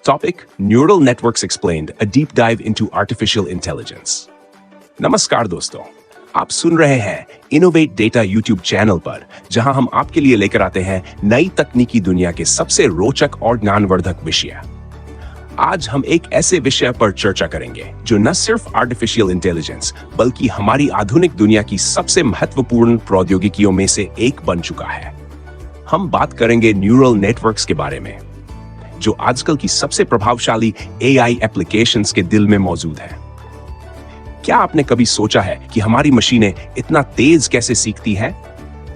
Topic: Neural Networks Explained, a deep dive into artificial intelligence. नमस्कार दोस्तों, आप सुन रहे हैं इनोवेट डेटा यूट्यूब चैनल पर, जहां हम आपके लिए लेकर आते हैं नई तकनीकी दुनिया के सबसे रोचक और ज्ञानवर्धक विषय। आज हम एक ऐसे विषय पर चर्चा करेंगे जो न सिर्फ आर्टिफिशियल इंटेलिजेंस बल्कि हमारी आधुनिक दुनिया की सबसे महत्वपूर्ण प्रौद्योगिकियों में से एक बन चुका है। हम बात करेंगे न्यूरल नेटवर्क्स के बारे में, जो आजकल की सबसे प्रभावशाली एआई एप्लीकेशंस के दिल में मौजूद है। क्या आपने कभी सोचा है कि हमारी मशीनें इतना तेज कैसे सीखती हैं?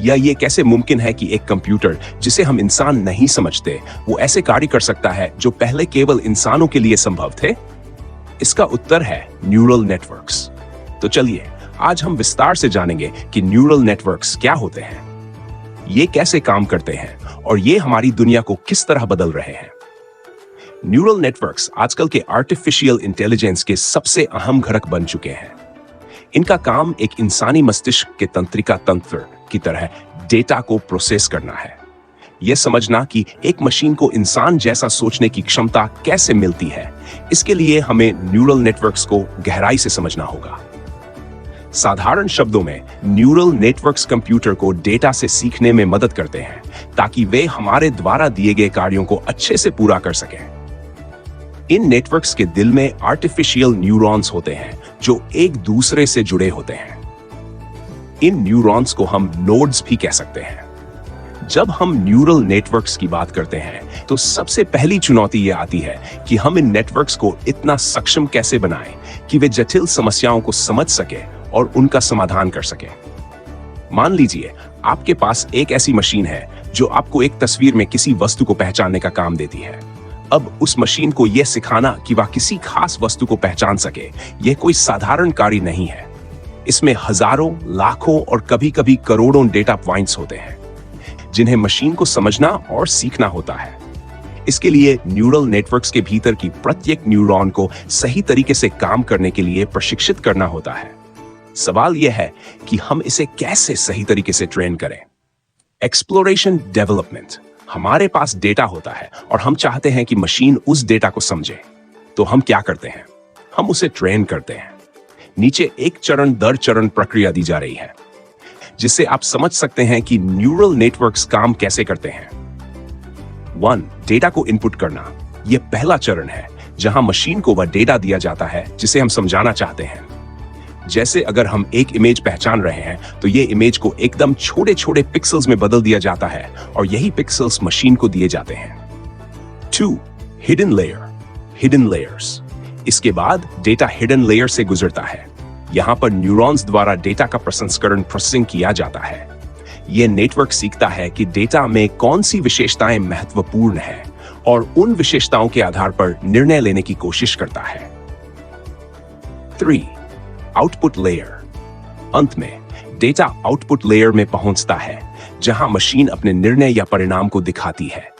या ये कैसे मुमकिन है कि एक कंप्यूटर जिसे हम इंसान नहीं समझते, वो ऐसे कार्य कर सकता है जो पहले केवल इंसानों के लिए संभव थे? इसका उत्तर है न्यूरल नेटवर्क्स। तो चलिए आज हम विस्तार से जानेंगे कि न्यूरल नेटवर्क्स क्या होते हैं, ये कैसे काम करते हैं और ये हमारी दुनिया को किस तरह बदल रहे हैं। न्यूरल नेटवर्क्स आजकल के आर्टिफिशियल इंटेलिजेंस के सबसे अहम घटक बन चुके हैं। इनका काम एक इंसानी मस्तिष्क के तंत्रिका तंत्र की तरह डेटा को प्रोसेस करना है। यह समझना कि एक मशीन को इंसान जैसा सोचने की क्षमता कैसे मिलती है, इसके लिए हमें न्यूरल नेटवर्क्स को गहराई से समझना होगा। साधारण शब्दों में, न्यूरल नेटवर्क्स कंप्यूटर को डेटा से सीखने में मदद करते हैं ताकि वे हमारे द्वारा दिए गए कार्यों को अच्छे से पूरा कर सकें। इन नेटवर्क्स के दिल में आर्टिफिशियल न्यूरॉन्स होते हैं जो एक दूसरे से जुड़े होते हैं। इन न्यूरॉन्स को हम नोड्स भी कह सकते हैं। जब हम न्यूरल नेटवर्क्स की बात करते हैं तो सबसे पहली चुनौती यह आती है कि हम इन नेटवर्क्स को इतना सक्षम कैसे बनाएं कि वे जटिल समस्याओं को समझ सके और उनका समाधान कर सके। मान लीजिए आपके पास एक ऐसी मशीन है जो आपको एक तस्वीर में किसी वस्तु को पहचानने का काम देती है। अब उस मशीन को यह सिखाना कि वह किसी खास वस्तु को पहचान सके, यह कोई साधारण कार्य नहीं है। इसमें हजारों, लाखों और कभी-कभी करोड़ों डेटा पॉइंट्स होते हैं जिन्हें मशीन को समझना और सीखना होता है। इसके लिए न्यूरल नेटवर्क्स के भीतर की प्रत्येक न्यूरॉन को सही तरीके से काम करने के लिए प्रशिक्षित करना होता है। सवाल यह है कि हम इसे कैसे सही तरीके से ट्रेन करें। Exploration development. हमारे पास डेटा होता है और हम चाहते हैं कि मशीन उस डेटा को समझे। तो हम क्या करते हैं? हम उसे ट्रेन करते हैं। नीचे एक चरण दर चरण प्रक्रिया दी जा रही है जिससे आप समझ सकते हैं कि न्यूरल नेटवर्क्स काम कैसे करते हैं। 1. डेटा को इनपुट करना। यह पहला चरण है जहां मशीन को वह डेटा दिया जाता है जिसे हम समझाना चाहते हैं। जैसे अगर हम एक इमेज पहचान रहे हैं तो ये इमेज को एकदम छोटे छोटे पिक्सेल्स में बदल दिया जाता है और यही पिक्सेल्स मशीन को दिए जाते हैं। 2. Hidden layer, hidden layers. इसके बाद डेटा हिडन लेयर से गुजरता है। यहां पर न्यूरॉन्स द्वारा डेटा का प्रसंस्करण, प्रोसेसिंग किया जाता है। यह नेटवर्क सीखता है कि डेटा में कौन सी विशेषताएं महत्वपूर्ण हैं और उन विशेषताओं के आधार पर निर्णय लेने की कोशिश करता है। 3. Output layer. अंत में डेटा आउटपुट लेयर में पहुंचता है जहां मशीन अपने निर्णय या परिणाम को दिखाती है।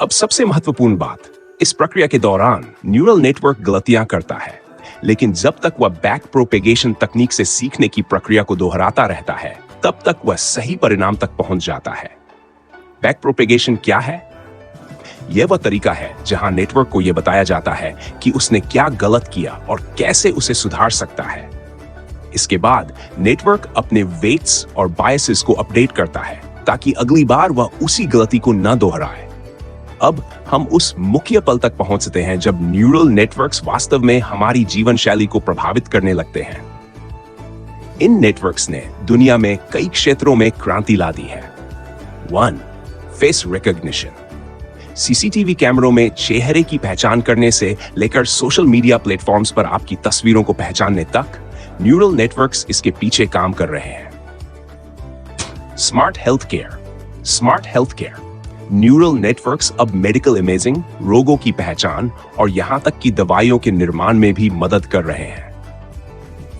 अब सबसे महत्वपूर्ण बात, इस प्रक्रिया के दौरान न्यूरल नेटवर्क गलतियां करता है, लेकिन जब तक वह बैक प्रोपेगेशन तकनीक से सीखने की प्रक्रिया को दोहराता रहता है, तब तक वह सही परिणाम तक पहुंच जाता है। बैक प्रोपेगेशन क्या है? यह वह तरीका है जहां नेटवर्क को यह बताया जाता है कि उसने क्या गलत किया और कैसे उसे सुधार सकता है। इसके बाद नेटवर्क अपने वेट्स और बायसेस को अपडेट करता है ताकि अगली बार वह उसी गलती को न दोहराए। अब हम उस मुख्य पल तक पहुंचते हैं जब न्यूरल नेटवर्क्स वास्तव में हमारी जीवन शैली को प्रभावित करने लगते हैं। इन नेटवर्क्स ने दुनिया में कई क्षेत्रों में क्रांति ला दी है। 1. Face recognition. सीसीटीवी कैमरों में चेहरे की पहचान करने से लेकर सोशल मीडिया प्लेटफॉर्म्स पर आपकी तस्वीरों को पहचानने तक न्यूरल नेटवर्क्स इसके पीछे काम कर रहे हैं। Smart health care. Smart health care. Neural networks अब मेडिकल इमेजिंग, रोगों की पहचान और यहां तक कि दवाइयों के निर्माण में भी मदद कर रहे हैं।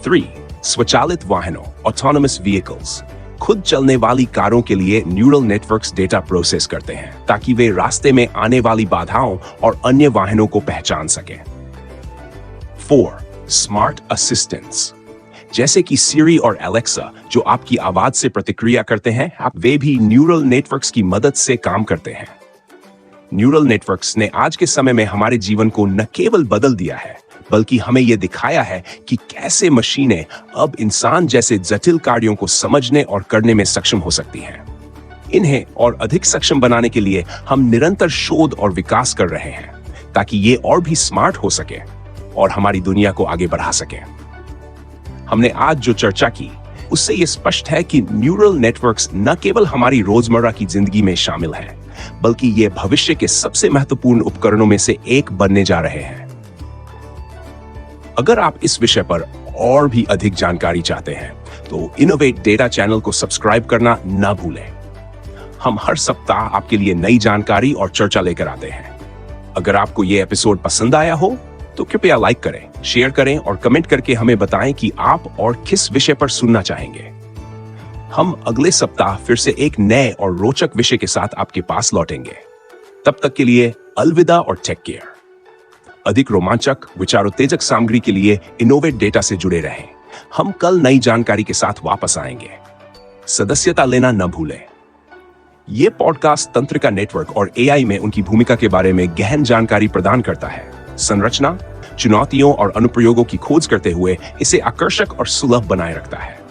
3. स्वचालित वाहनों, ऑटोनोमस व्हीकल्स। खुद चलने वाली कारों के लिए न्यूरल नेटवर्क्स डेटा प्रोसेस करते हैं ताकि वे रास्ते में आने वाली बाधाओं और अन्य वाहनों को पहचान सकें। 4. Smart assistants. जैसे कि सिरी और एलेक्सा जो आपकी आवाज से प्रतिक्रिया करते हैं, वे भी न्यूरल नेटवर्क्स की मदद से काम करते हैं। न्यूरल नेटवर्क्स ने आज के समय में हमारे जीवन को न केवल बदल दिया है, बल्कि हमें यह दिखाया है कि कैसे मशीनें अब इंसान जैसे जटिल कार्यों को समझने और करने में सक्षम हो सकती हैं। इन्हें और अधिक सक्षम बनाने के लिए हम निरंतर शोध और विकास कर रहे हैं, ताकि ये और भी स्मार्ट हो सके और हमारी दुनिया को आगे बढ़ा सके। हमने आज जो चर्चा की उससे ये स्पष्ट है कि न्यूरल नेटवर्क्स न केवल हमारी रोजमर्रा की जिंदगी में शामिल हैं, बल्कि ये भविष्य के सबसे महत्वपूर्ण उपकरणों में से एक बनने जा रहे हैं। अगर आप इस विषय पर और भी अधिक जानकारी चाहते हैं, तो इनोवेट डेटा चैनल को सब्सक्राइब करना ना भूलें। हम हर सप्ताह आपके लिए नई जानकारी और चर्चा लेकर आते हैं। अगर आपको यह एपिसोड पसंद आया हो, तो कृपया लाइक करें, शेयर करें और कमेंट करके हमें बताएं कि आप और किस विषय पर सुनना चाहेंगे। हम अगले सप्ताह फिर से एक नए और रोचक विषय के साथ आपके पास लौटेंगे। तब तक के लिए अलविदा और टेक केयर। अधिक रोमांचक, विचारोत्तेजक सामग्री के लिए इनोवेट डेटा से जुड़े रहें। हम कल नई जानकारी के साथ वापस आएंगे। सदस्यता लेना न भूलें। यह पॉडकास्ट तंत्रिका नेटवर्क और एआई में उनकी भूमिका के बारे में गहन जानकारी प्रदान करता है। संरचना, चुनौतियों और अनुप्रयोगों की खोज करते हुए इसे आकर्षक और सुलभ बनाए रखता है।